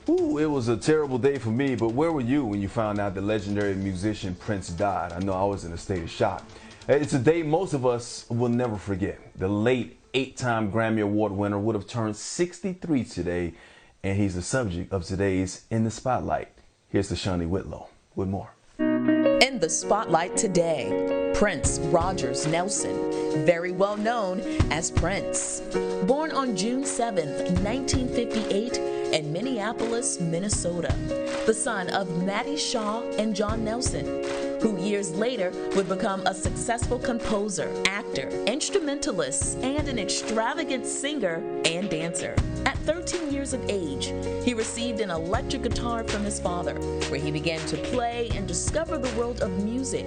Ooh, it was a terrible day for me, but where were you when you found out the legendary musician Prince died? I know I was in a state of shock. It's a day most of us will never forget. The late 8-time Grammy Award winner would have turned 63 today, and he's the subject of today's In the Spotlight. Here's Shawnee Whitlow with more. In the Spotlight today, Prince Rogers Nelson, very well known as Prince. Born on June 7th, 1958 in Minneapolis, Minnesota, the son of Mattie Shaw and John Nelson, who years later would become a successful composer, actor, instrumentalist, and an extravagant singer and dancer. At 13 years of age, he received an electric guitar from his father, where he began to play and discover the world of music.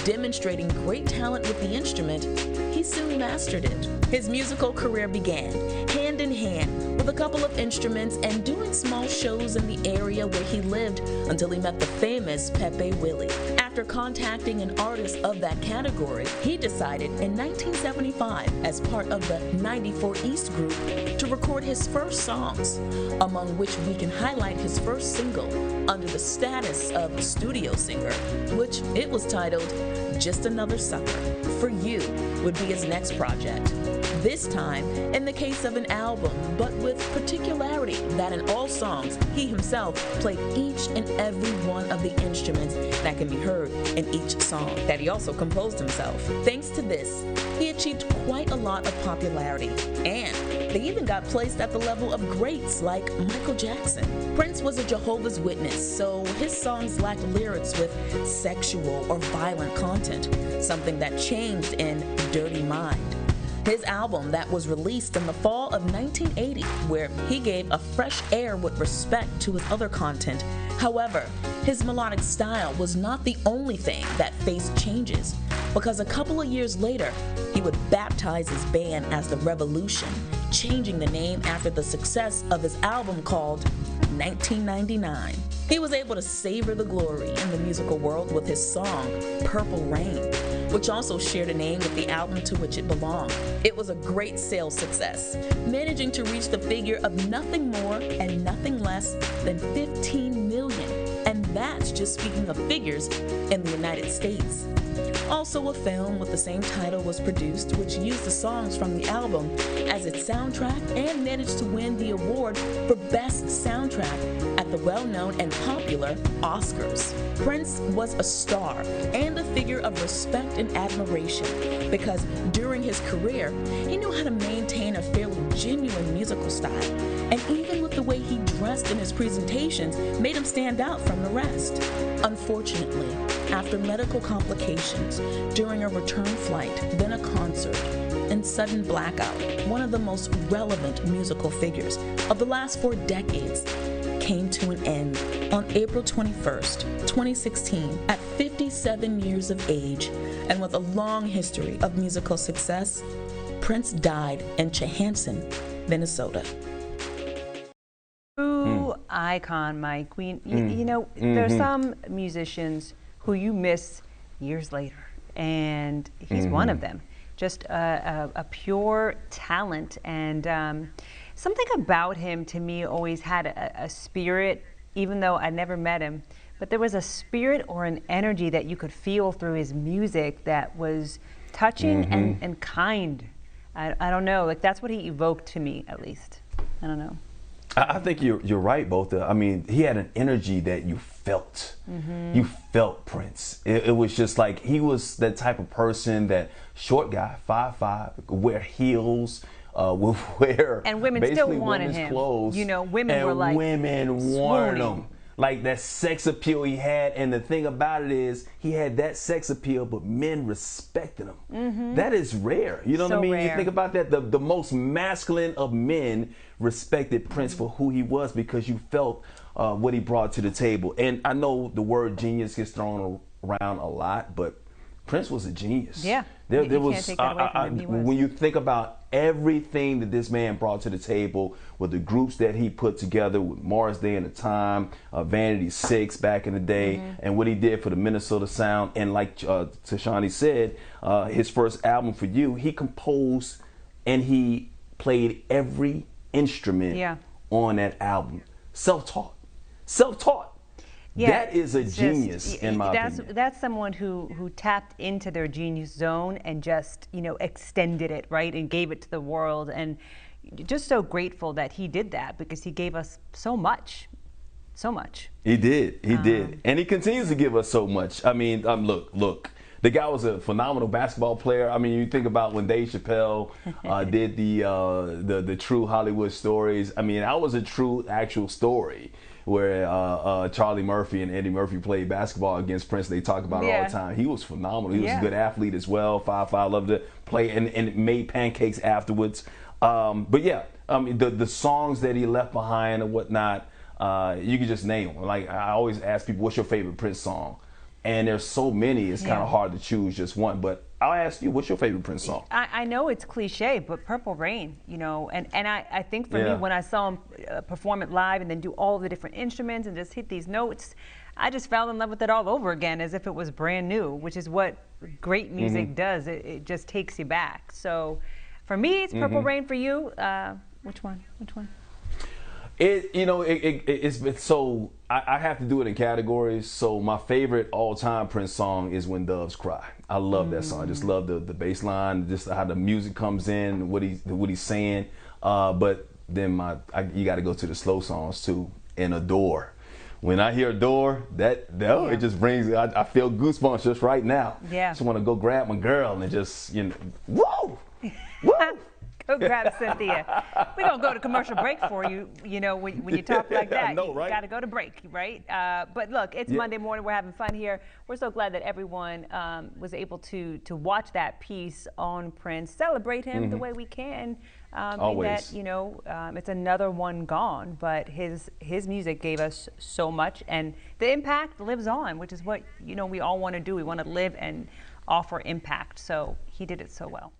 Demonstrating great talent with the instrument, he soon mastered it. His musical career began hand in hand with a couple of instruments and doing small shows in the area where he lived until he met the famous Pepe Willie. After contacting an artist of that category, he decided in 1975, as part of the 94 East group, to record his first songs, among which we can highlight his first single under the status of studio singer, which it was titled Just Another Sucker. For You would be his next project. This time in the case of an album, but with particularity that in all songs, he himself played each and every one of the instruments that can be heard in each song that he also composed himself. Thanks to this, he achieved quite a lot of popularity, and they even got placed at the level of greats like Michael Jackson. Prince was a Jehovah's Witness, so his songs lacked lyrics with sexual or violent content, something that changed in Dirty Mind, his album that was released in the fall of 1980, where he gave a fresh air with respect to his other content. However, his melodic style was not the only thing that faced changes, because a couple of years later, he would baptize his band as The Revolution, changing the name after the success of his album called 1999. He was able to savor the glory in the musical world with his song, Purple Rain, which also shared a name with the album to which it belonged. It was a great sales success, managing to reach the figure of nothing more and nothing less than 15 million. And that's just speaking of figures in the United States. Also, a film with the same title was produced, which used the songs from the album as its soundtrack and managed to win the award for Best Soundtrack at the well-known and popular Oscars. Prince was a star and a figure of respect and admiration because during his career, he knew how to maintain a fairly genuine musical style, and even with the way he dressed in his presentations made him stand out from the rest. Unfortunately, after medical complications during a return flight, then a concert, and sudden blackout, one of the most relevant musical figures of the last 4 decades came to an end on April 21st, 2016, at 57 years of age, and with a long history of musical success. Prince died in Chehanston, Minnesota. True icon, Mike. You know, there's some musicians who you miss years later, and he's one of them. Just a pure talent, and something about him to me always had a spirit, even though I never met him, but there was a spirit or an energy that you could feel through his music that was touching and kind. I don't know, like that's what he evoked to me, at least. I don't know. I think you're right, Bofta. I mean, he had an energy that you felt. You felt Prince. It was just like he was that type of person, that short guy, 5'5", wear heels, would wear and women basically still wanted him. Clothes. You know, women and were like women wanted him. Like that sex appeal he had, and the thing about it is he had that sex appeal, but men respected him. That is rare. You know what I mean? Rare. You think about that. The most masculine of men respected Prince for who he was, because you felt what he brought to the table. And I know the word genius gets thrown around a lot, but Prince was a genius. Yeah, there you was. Can't take that away from him. He was. When you think about everything that this man brought to the table, with the groups that he put together, with Morris Day and the Time, Vanity 6 back in the day, and what he did for the Minnesota sound, and like Tashani said, his first album, For You, he composed and he played every instrument on that album. Self-taught. self-taught. Yeah, that is a genius, in my opinion. That's someone who tapped into their genius zone and just, you know, extended it, right, and gave it to the world. And just so grateful that he did that, because he gave us so much. So much. He did. He did. And he continues to give us so much. I mean, look. The guy was a phenomenal basketball player. I mean, you think about when Dave Chappelle did the true Hollywood stories. I mean, that was a true, actual story where Charlie Murphy and Eddie Murphy played basketball against Prince. They talk about it all the time. He was phenomenal. He was a good athlete as well. 5'5", loved to play and made pancakes afterwards. But yeah, the songs that he left behind and whatnot, you could just name them. Like, I always ask people, what's your favorite Prince song? And there's so many, it's kind of hard to choose just one. But I'll ask you, what's your favorite Prince song? I know it's cliche, but Purple Rain, you know, and I think for me, when I saw him perform it live and then do all the different instruments and just hit these notes, I just fell in love with it all over again, as if it was brand new, which is what great music does. It just takes you back. So for me, it's Purple Rain. For you, which one? It's been so, I have to do it in categories. So my favorite all-time Prince song is When Doves Cry. I love that song. I just love the bass line, just how the music comes in, what he's saying. But then you got to go to the slow songs too, and Adore. When I hear Adore, it just brings, I feel goosebumps just right now. Yeah. Just want to go grab my girl and just, whoa, whoa. Go grab Cynthia. We're going to go to commercial break for you, you know, when you talk like that. I know, right? You got to go to break, right? But look, it's Monday morning. We're having fun here. We're so glad that everyone was able to watch that piece on Prince, celebrate him the way we can. Always. That, you know, it's another one gone, but his music gave us so much, and the impact lives on, which is what, you know, we all want to do. We want to live and offer impact. So he did it so well.